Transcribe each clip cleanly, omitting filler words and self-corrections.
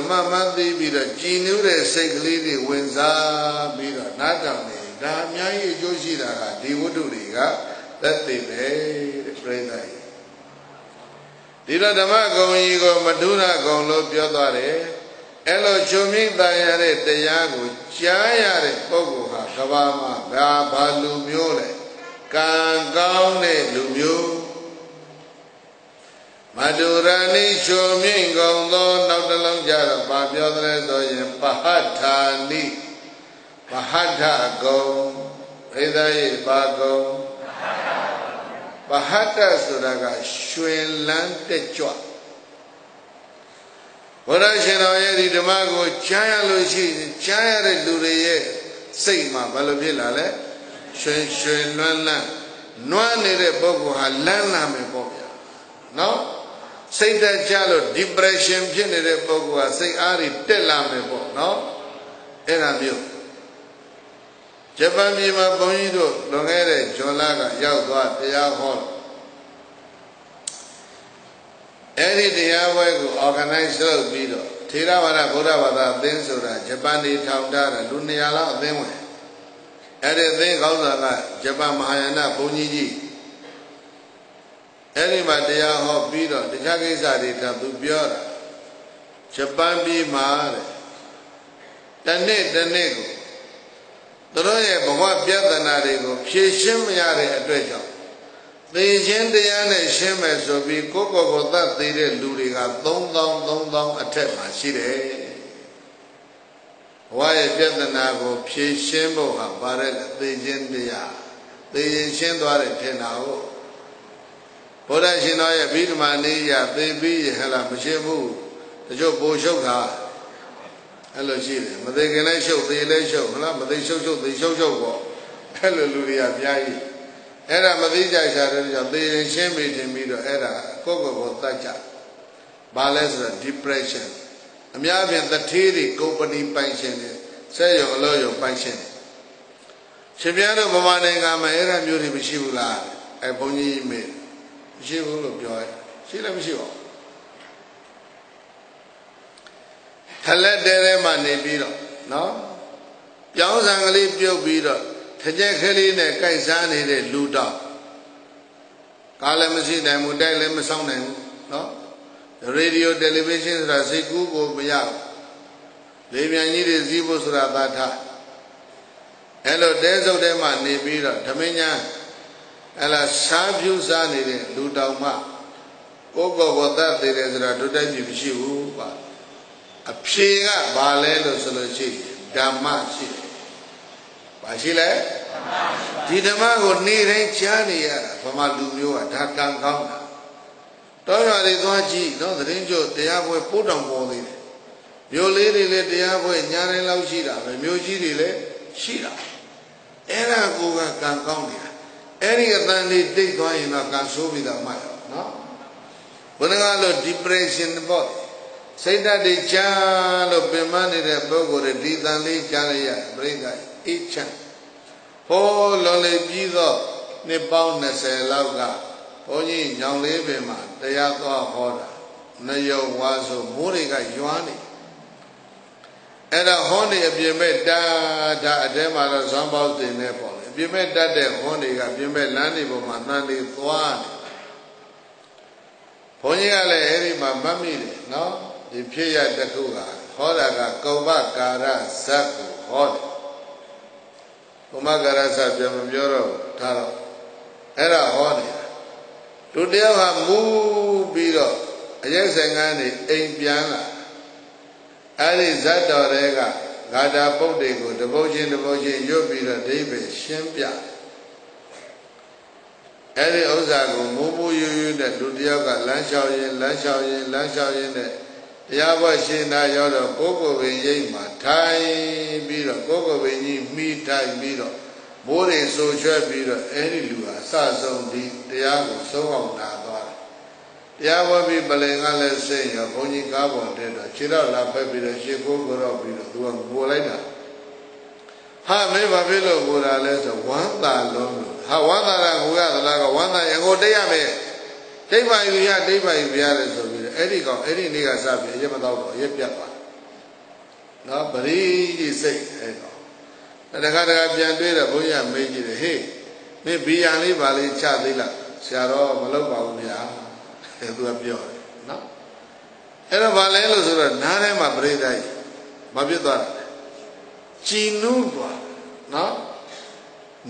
Mati be the Ginu, the Segli, Winza, be the Natami, Damyai, Joshida, Divuduliga, that they made pray thy. Dida Damago, Igo, Maduna, go look your daughter, Elo Chumi, Diane, the Yago, Chiayare, Pogoha, Kavama, Baba Lumule, Kangone, Lumio. Madurani Chumi, Gondo, not the long jar, Babiodre, Pahatani, Pahata go, Redai Bago, Pahata Suraga, Shuelan Techua. What I should know, Demago, Chaya Lucy, Chaya Dure, Seima, Balavilla, Shuelan, Noan de Bogo, Halana me Bobia. No? Say that Jalo, depression, Jenny Bogo, say Ari, tell me, no? Era you. Japan Bima Bonido, Longere, Jolaga, Yagua, Yahol. Any day organized video. Tiravana Buddha, then Sura, Japani Taundara, Luniala, then went. Everything goes Japan Mahayana, Boniji. Anybody who beat on the Jagisari to Biora. Japan be mad. The nego. The Roya Bawa Piatanarigo, Shim Yare at Rejo. The Gendiana Shemes will be Coco that they did Luriga, don't attack my city. Why Piatanago, Shimbo, Barret, the Gendia, the Shendware Tenao. What I should know, a bit mania, baby, Hela Mashebu, the Joe Boshoka. Hello, Chile, but they can show the show, but they show the show. Hallelujah, Yai. Era Madija Shara, they shame it in me to Era, Coco Tacha. Balesra, depression. Amiabian, the Tiri, company pension, say your lawyer pension. Shibiano Mamanga, my era beauty, Mishula, a pony made. She will look joy. She let me see. Tele dere mane biro, no? Young Zangali Pio Biro, Tajakali ne Kaisani de Luda. Kalamasi Namuda Lemasong, no? The radio, television, Rasiku, go Biao. Leviani de Zibos Rabata. Hello, there's of them are Nebira, Tamina. Ella Sabu Zani, Ludama. Coco, what that there is a Dudaji, a Pia, Balelo Solochi, Damachi. Bashile? Didama would need a Chania from Alumio at Hakan Kauna. Toya de Doji, no, the Rinjo, they have a put on board. Your lady let the Avo and Yare Laushida, the Muji, Shira. Era Goga Kankaunia. Any of them they take one in a canso with a mile, no? When I look depression in the body, say that the child of Bemani de Bogo, the Dizanli Jalia, bring each chance. Oh, Lolly Gizo, Nipoundness, a lauga, Pony, young Lebema, the Yato Hoda, Nayo Wazo, Muriga, Yuani. And a honey if you made da Dema, Zambal de Nepal. If you made that day, honey, if you made Lani, Manani, Thuan. Ponyale, Eri, my mammy, no? The Pia Dakuga, Hodaga, Koba, Gara, Saku, Hod. Umagara Sabjam Yoro, Taro. Era Hodi. Today I move Biro, yes, and Ain't Piana. Ali Zadorega. Gada Bodego, devotion, Yobira, David, Shempia. Eli Ozago, Mubu Yu, that Ludioga, Lanshaoyin, Yaba Shina Yoda, Coco Vayma, Tai Biro, Coco Vayni, me Tai Biro, Bore Social Biro, Any Lua, Sazon, Diago, so on Nagara. Yaba be Balanga, saying, a pony carbon, Chira La Pepita, Chico, Gorobino, do a Bolena. Ha, never below Gorales, one that long. How one that I got like one that I go day by year, day by year, Eddie, Eddie Nigga Sabi, Yamado, Yepiapa. နော်ပရိကြီးစိတ်အဲ့တော့တခါပြန်တွေ့တော့ဘုန်းကြီးကမေးကြည့်တယ်ဟေးမင်းဘီယံလေးပါလေးချသေးလားဆရာတော်မလုပ်ပါဘူးဗျာအဲ့သူကပြောတယ်နော်အဲ့တော့ဗာလဲလို့ဆိုတော့နားထဲမှာပရိသတ်ကြီးမပြတ်သွားတယ်ကြည်နူးသွားနော်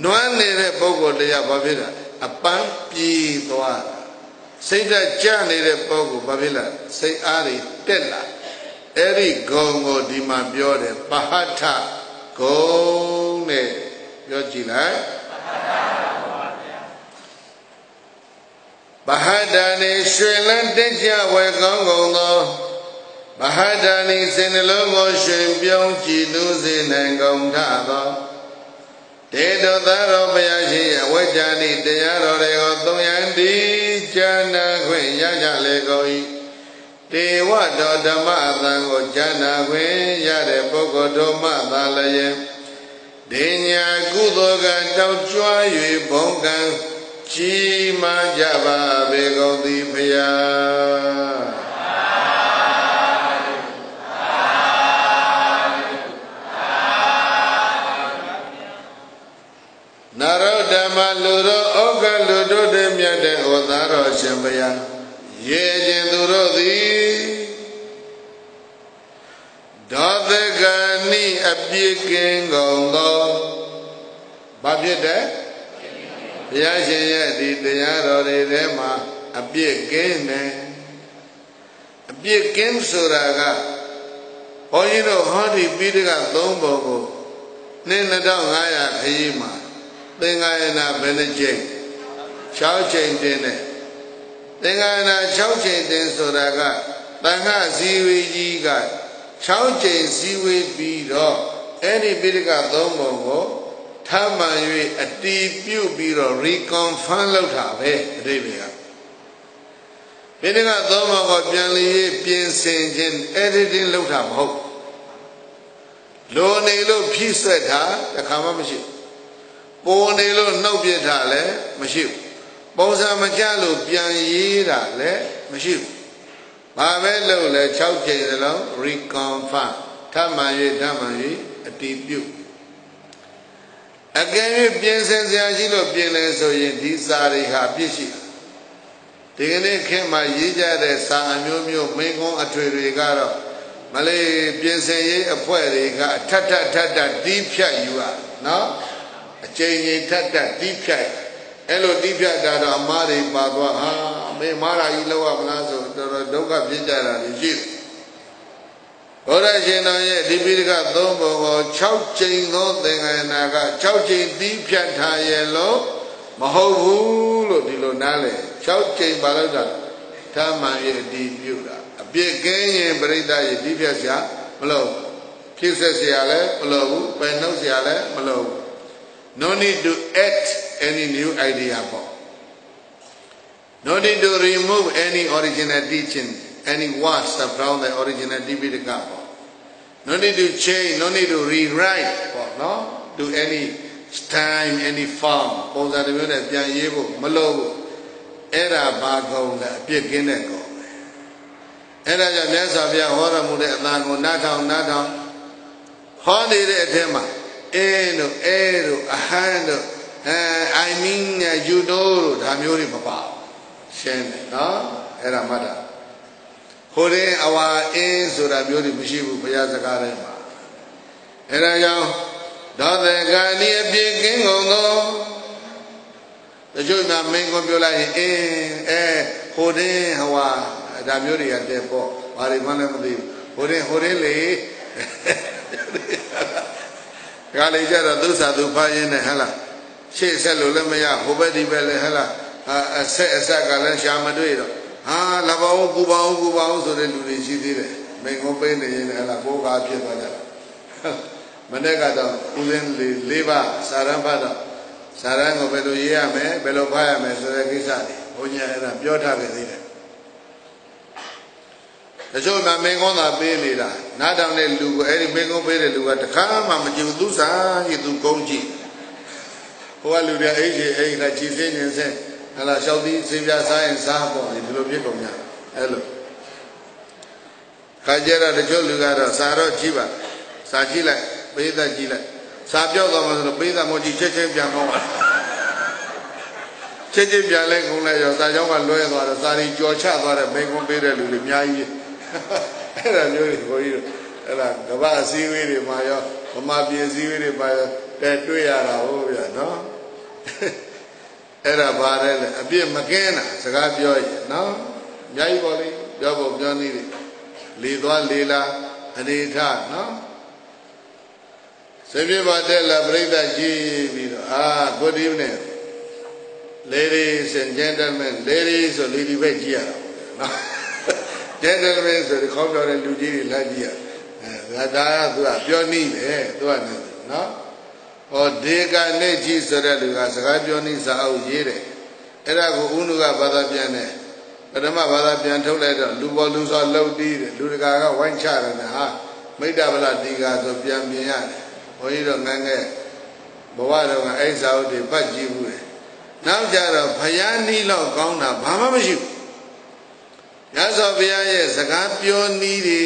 နွမ်းနေတဲ့ပုဂ္ဂိုလ်တရားဘာဖြစ်လဲအပန်းပြေးသွားတာစိတ်ဓာတ်ကျနေတဲ့ပုဂ္ဂိုလ်ဘာဖြစ်လဲစိတ်အားတွေတက်လာအဲ့ဒီဂုံကိုဒီမှာပြောတယ်ပဟထဂုံနဲ့ပြောကြည့်လိုက်ပဟဒာနေရွှေလန်းတက်ကြဝဲကောင်းကုန်သောပဟဒာနေစင်နှလုံးကိုရွှင်ပြုံးကြည်နူးစေနိုင်ကုန်ထသောတေတောသာရောဘုရားရှင်ရဲ့ဝိဇ္ဇာနိတရားတော်တွေကိုသုံးရန်ဒီဉာဏ်ခွင့်ရကြလေကုန်၏တေဝတော်ဓမ္မအသံကိုဉာဏ်ခွင့်ရတဲ့ပုဂ္ဂိုလ်တို့မှသာလျင်ဒေညာကုသိုလ်ကတောက်ကြွ၍ဘုံကံကြီးမားကြပါပေကုန်သည်ဖရာနရောဓမ္မလူတို့ဩဃလူတို့တည်းမြတ်တဲ့ဩသာတော်ရှင်ဘုရားရေခြင်းသူတို့သည်ဒေါသကနိအပြည့်ကင်းကုန်သောဘာဖြစ်တဲ့ဘုရားရှင်ရဲ့ဒီတရားတော်တွေထဲမှာအပြည့်ကင်းတယ်အပြည့်ကင်းဆိုတာကဘုန်းကြီးတို့ဟောဒီပိဋကသုံးပုံကိုနှစ်2500ခရီးမှာသင်္ဃာယနာဘယ်နှကြိမ်6ကြိမ်တင်တယ်သင်္ဃာယနာ6ကြိမ်တင်ဆိုတာကတန်ခါဇီဝကြီးက6ကြိမ်ဇီဝပြီးတော့အဲ့ဒီပိဋကသုံးပုံကိုထမှန်၍အတီးပြုတ်ပြီးတော့ reconfirm လုပ်တာပဲအတိပ္ပယ်ကပိဋကသုံးပုံကိုပြန်လည်ပြင်ဆင်ခြင်း editing လုပ်တာမဟုတ်လိုနေလို့ဖြည့်ဆွက်တာတခါမှမရှိပေါ်နေလို့နှုတ်ပြတာလည်းမရှိဘူးပုံစံမကျလို့ပြန်ရေးတာလည်းမရှိဘူးဘာပဲလုပ်လဲ6ကြိမ်စလုံး reconfirm ထမှန်၍အတီးပြုတ်အကယ်၍ပြင်ဆင်စရာရှိလို့ပြင်လဲဆိုရင်ဒီစာတွေဟာပြည့်ရှိဒီကနေ့ခင်မှာရေးကြတဲ့စာအမျိုးမျိုးမိကုံးအထွေတွေကတော့မလေးပြင်ဆင်ရေးအဖွဲ့တွေကထပ်တီးဖြတ်ယူရနော်အချိန်ကြီးထပ်တီးဖြတ်အဲ့လိုတီးဖြတ်တာတော့အမားတွေပါသွားဟာမေမားရာကြီးလောက်ရမလားဆိုတော်တော်ဒုက္ခဖြစ်ကြတာရှိတယ်ဘုရားရှင်တော်ရဲ့ဒီပိဋကသုံးပုံကို6ကြိမ်သောသင်္ဃာနာက6ကြိမ်တီးဖြတ်ထားရဲ့လို့မဟုတ်ဘူးလို့ဒီလိုနားလေ6ကြိမ်ပါလို့တာဓမ္မရဲ့ဒီပြုတာအပြစ်ကင်းရင်ပရိသတ်ရဲ့ဒီဖြတ်စရာမလို့ဖြစ်ဆက်စရာလည်းမလို့ဘူးပယ်နှုတ်စရာလည်းမလို့ဘူး no need to add any new idea ပေါ့ no need to remove any original teaching any words from the original Tipitaka no need to change no need to rewrite no do any time any form ပုံစံတစ်မျိုးနဲ့ပြန်ရေးဖို့မလိုဘူးအဲ့ဒါဘာကုံလဲအပြစ်ကင်းတဲ့ကုံပဲအဲ့ဒါကြောင့်မြတ်စွာဘုရားဟောတော်မူတဲ့အတန်ကိုနားထောင်ဟောနေတဲ့အထက်မှာတို့တို့အဟမ်းတို့I mean you know တို့ဒါမျိုးတွေမပါဘူးရှင်းတယ်နော်အဲ့ဒါမှတ်တာဟိုရင်အဝါအင်းဆိုတာမျိုးတွေမရှိဘူးဘုရားစကားထဲမှာအဲ့ဒါကြောင့်ဒေါသကနိအပြည့်ကင်းကုန်သောတချို့ကမင်းကိုပြောလိုက်ရင်ဟိုရင်ဟဝါဒါမျိုးတွေကတဲ့ပေါ့ဘာတွေမှလည်းမသိဘူးဟိုရင်လေဒါလေးကြတော့သူစာသူဖားရင်းနဲ့ဟဲ့လားရှေ့ဆက်လို့လည်းမရဟိုဘက်ဒီဘက်လည်းဟဲ့လားအဆက်ကလည်းရှာမတွေ့တော့ဟာလဘောင်းကူပေါင်းဆိုတဲ့လူတွေရှိသေးတယ်မိန်ကုန်းပေးနေရင်လည်းဟဲ့လားကိုယ်ကားဖြစ်သွားကြတယ်မနေ့ကတော့ဦးစင်း၄ပါးစာရန်ဖတ်တော့စာရန်ကိုဘယ်လိုရေးရမယ်ဘယ်လိုဖတ်ရမယ်ဆိုတဲ့ကိစ္စတွေဘုရားအဲ့ဒါပြောထားခဲ့သေးတယ်တချို့ကမိန်ကုန်းသာပေးနေတာနားတောင်တဲ့လူကိုအဲ့ဒီမိန်ကုန်းပေးတဲ့လူကတခါမှမကြည့်ဘူးသူစားရည်သူကုန်းကြည့်ဟိုကလူတွေအိတ်ကကြည်စင်းနေစဲဟလာလျှောက်သီးစေပြစားရင်စားပေါ့ဒီလိုဖြစ်ကုန်ကြအဲ့လိုခါကြတော့တချို့လူကတော့စာတော့ကြည့်ပါ စာကြည့်လိုက်ပိဿကြည့်လိုက်စာပြောက်သွားမှဆိုတော့ပိဿမောကြီးချက်ချင်းပြန်ကောင်းပါချက်ချင်းပြန်လဲကုန်လဲရောစာကြောင်းကလွဲသွားတော့စာရီကြော်ချသွားတဲ့မိကွန်းပေးတဲ့လူတွေအများကြီးအဲ့ဒါမျိုးတွေဘုန်းကြီးတို့အဲ့ဒါကမ္ဘာအစည်းအဝေးတွေမှာရောဗမာပြည်အစည်းအဝေးတွေမှာရောတွေ့ရတာဟုတ်ဗျာနော်အဲ့ဒါပါတယ်လေအပြစ်မကင်းတာစကားပြောရင်နော်အများကြီးပေါ့လေပြောဖို့ပြောနည်းတွေလေသွားလေလာအနေထားနော်စေပြပါတဲ့လာပြိဿကြည့်ပြီးတော့good evening ladies and gentlemen ladies ဆို lady ပဲကြည့်ရတာနော် gentlemen ဆိုခေါင်းပြောတဲ့လူကြီးတွေလိုက်ကြည့်ရဒါကသူကပြောနည်းပဲသူကနော်ဟောဒေကနေကြည့်ဆိုတဲ့လူကစကားပြောနည်းစာအုပ်ရေးတယ်အဲ့ဒါကိုဦးနုကဘာသာပြန်တယ်ပထမဘာသာပြန်ထုတ်လိုက်တော့လူပေါ်လူစောလှုပ်တီးတယ်လူတကာကဝိုင်းချတယ်နဲ့ဟာမိတ္တဗလဒီကာဆိုပြန်ပြင်ရတယ်ဘုန်းကြီးတို့ငန်းငယ်ဘဝတော်ကအဲ့စာအုပ်တွေပတ်ကြည့်ဘူးလေနောက်ကြတော့ဘုရားနည်းလောက်ကောင်းတာဘာမှမရှိဘူးမြတ်စွာဘုရားရဲ့စကားပြောနည်းတွေ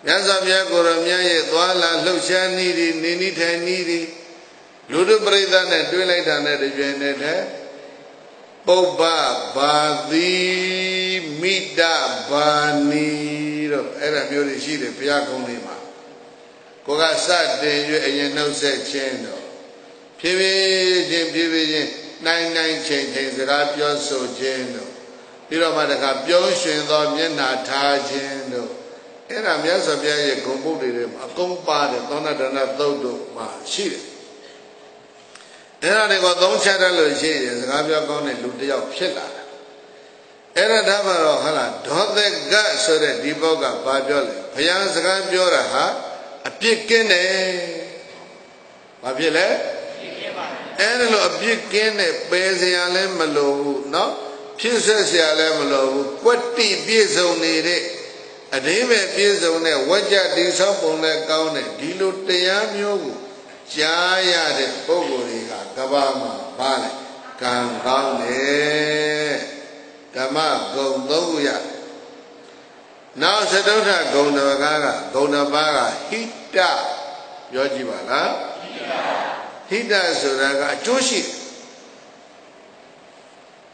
မြတ်စွာဘုရားကိုယ်တော်မြတ်ရဲ့သွားလာလှုပ်ရှားနည်းတွေနေနည်းထိုင်နည်းတွေလူတို့ပြိဿနဲ့တွေ့လိုက်တာနဲ့တပြိုင်နက်တည်းပုပ္ပဘာတိမိတ္တဘာနီတို့အဲ့ဒါမျိုးတွေရှိတယ်ဘုရားကုန်းလေးမှာကိုကစတင်၍အရင်နှုတ်ဆက်ခြင်းတို့ဖြည်းဖြည်းချင်းနိုင်ချိန်စကားပြောဆိုခြင်းတို့ပြီးတော့မှတခါပြုံးရွှင်သောမျက်နှာထားခြင်းတို့အဲ့ဒါမြတ်စွာဘုရားရဲ့ဂုဏ်ပုဒ်တွေမှာအကုန်ပါတယ်သောဏဒနာသုတ်တို့မှာရှိတယ်အဲ့ဒါတွေကိုသုံးချတတ်လို့ရှိရင်စကားပြောကောင်းတဲ့လူတစ်ယောက်ဖြစ်လာတာအဲ့ဒါဒါမှတော့ဟာလားဒေါသကဆိုတဲ့ဒီပုဂ္ဂဘာပြောလဲဘုရားစကားပြောတာဟာအပြစ်ကင်းတယ်ဘာဖြစ်လဲအဲ့ဒါလို့အပြစ်ကင်းတဲ့ပယ်စရာလည်းမလိုဘူးเนาะဖြစ်ဆက်စရာလည်းမလိုဘူးကွတ္တိပြည့်စုံနေတဲ့အဓိပ္ပာယ်ပြည့်စုံတဲ့ဝကြတိဆောက်ပုံလည်းကောင်းတယ်ဒီလိုတရားမျိုးကိုကြားရတဲ့ပုဂ္ဂိုလ်တွေကကဘာမှာပါလေကံကောင်းတယ်ဓမ္မဂုဏ်သုံးခုရနောက်သတုဋ္ဌဂုဏ်တော်ကားကဂုဏ်တစ်ပါးကဟိတပြောကြည့်ပါလားဟိတဆိုတာကအကျိုးရှိ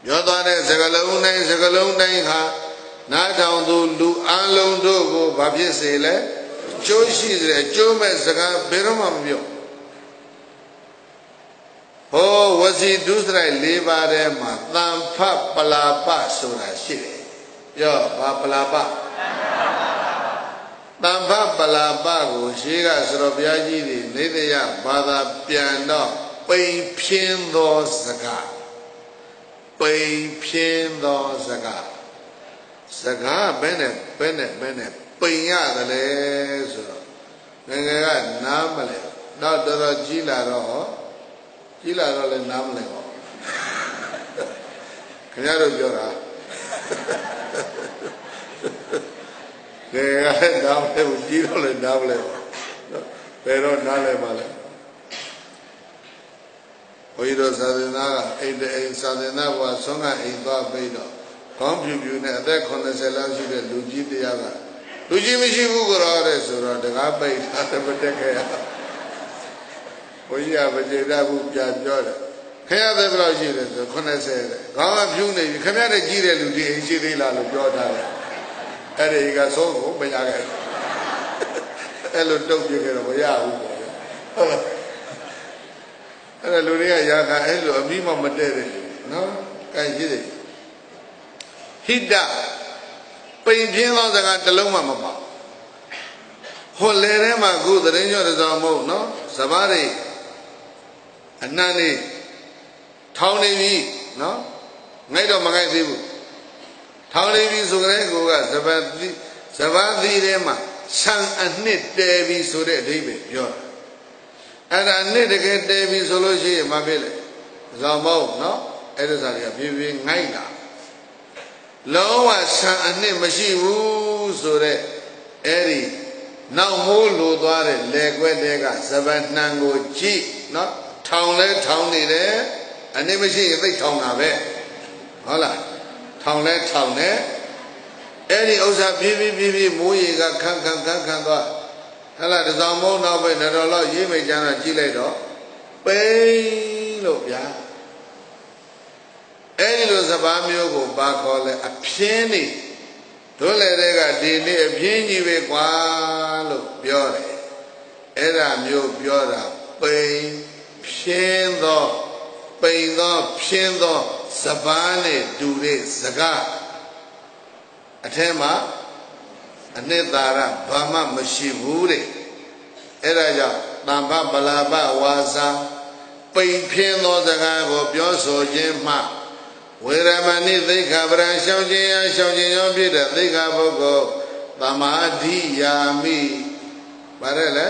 ပြောသွားတဲ့စကလုံးတိုင်းဟာနားထောင်သူလူအလုံးတို့ကိုဘာဖြစ်စေလဲကျိုးရှိတယ်ကျိုးမဲ့စကားဘယ်တော့မှမပြောဟောဝစီဒုစရိုက်၄ပါးထဲမှာသံဖပလာပဆိုတာရှိတယ်ပြောဘာပလာပသံဖပလာပကိုရှေးကစရောဘုရားကြီးတွေနေတယဘာသာပြန်တော့ပိန်ဖြင်းသောစကားပိန်ဖြင်းသောစကားဘယ်နဲ့ပိန်ရတယ်လဲဆိုတော့ငယ်ငယ်ကနားမလဲတော့တော်တော်ကြီးလာတော့လည်းနားမလဲပါခင်ဗျားတို့ပြောတာငယ်ငယ်ကနားမလဲဘူးကြီးတော့လည်းနားမလဲပါဘယ်တော့နားလဲပါလဲဘုရားတော်သာသနာကအိမ်သာသနာဘုရားဆုံးကအိမ်သွားပြီးတော့ကောင်းပြူနဲ့အသက်80လောက်ရှိတဲ့လူကြီးတရားကလူကြီးမရှိဘူးကြတော့တဲ့ဆိုတော့တကားပိတ်ထားတယ်မတက်ခဲ့ရဘုရားဗကျေတဘူးပြန်ပြောတယ်ခင်ဗျားသက်ဘယ်လောက်ရှိလဲဆို80တဲ့ခေါင်းကဖြူနေပြီခင်ဗျားတဲ့ကြီးတဲ့လူဒီအိမ်ရှိသေးလားလို့ပြောထားတယ်အဲ့ဒီကသုံးကိုမရခဲ့အဲ့လိုတုတ်ပြခဲ့တော့မရဘူးပေါ့ဟုတ်လားအဲ့ဒါလူတွေကရာခအဲ့လိုအမိမမတည့်တယ်နော်ကဲရှိတယ်ဟိတပိန်ပြင်းသောစကားတစ်လုံးမှမပါဟိုလေထဲမှာခုသတင်းကျော်တစ်စောင်မဟုတ်နော်စဘာတွေအနှံ့နေထောင်းနေပြီနော်ငိုက်တော့မငိုက်သေးဘူးထောင်းနေပြီဆိုကြတဲ့ကိုကစဘာသီးထဲမှာဆံအနှစ်တဲပြီဆိုတဲ့အဓိပ္ပာယ်ပြောတာအဲ့ဒါအနှစ်တကယ်တဲပြီဆိုလို့ရှိရင်မဖြစ်လေဇောင်မဟုတ်နော်အဲ့ဒါစားတွေကပြေးပြေးငိုက်တာလုံးဝဆံအနှစ်မရှိဘူးဆိုတဲ့အဲ့ဒီနောက်မိုးလိုသွားတဲ့လေကွက်တဲကစပန်နှံကိုကြည့်နော်ထောင်လဲထောင်နေတယ်အနှစ်မရှိရင်သိထောင်တာပဲဟုတ်လားထောင်လဲထောင်နေအဲ့ဒီဥစ္စာပြေးမိုးရေကခန်းသွား ဟဲ့လားတစောင်းမုံနောက်ပဲတော်လောက်ရေးမိတ်ချမ်းတော့ကြည့်လိုက်တော့ပိန်လို့ဗျာအဲ့ဒီလိုစပါးမျိုးကိုပါခေါ်လဲအပြင်းနေတို့လည်းတဲ့ကဒီနေ့အပြင်းကြီးပဲကွာလို့ပြောတယ်အဲ့ဒါမျိုးပြောတာပိန်ဖြင်းသောပိန်သောဖြင်းသောစပါးနဲ့တူတဲ့စကားအထဲမှာအနှစ်သာရဘာမှမရှိဘူးတဲ့အဲ့ဒါကြောင့်တမ္ပပလာပဝါစာပိန်ဖြင်းသောစကားကိုပြောဆိုခြင်းမှဝေရမဏိသိက္ခာပရံရှောင်ခြင်းရာရှောင်ခြင်းကြောင့်ဖြစ်တဲ့သိက္ခာပုဂ္ဂိုလ်သမာဓိယာမိဗါတယ်လေ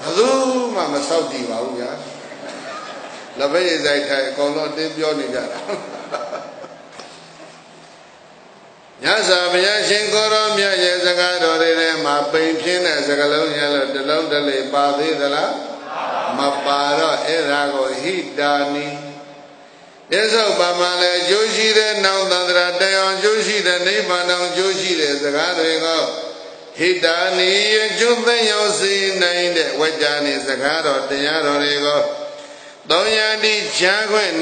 ဘယ်သူမှမဆောက်တည်ပါဘူးဗျာလက်ပဲရိုက်ထိုင်အကုန်လုံးတင်းပြောနေကြတာညဇာဘုရားရှင်ကိုရောမြတ်ရဲ့စကားတော်တွေထဲမှာပိန်ဖြင်းတဲ့စကားလုံးရလို့တလုံးတလေပါသေးသလားမပါတော့အဲ့ဒါကိုဟိတာနိပြစ္ဆုတ်ပါမှလည်းကျိုးရှိတဲ့နောင်သန္တရာတရားကျိုးရှိတဲ့နိဗ္ဗာန်အောင်ကျိုးရှိတဲ့စကားတွေကိုဟိတာနိကျွတ်သိရောက်စေနိုင်တဲ့ဝကြနိစကားတော်တရားတော်တွေကိုသုံးရတိချာခွင့်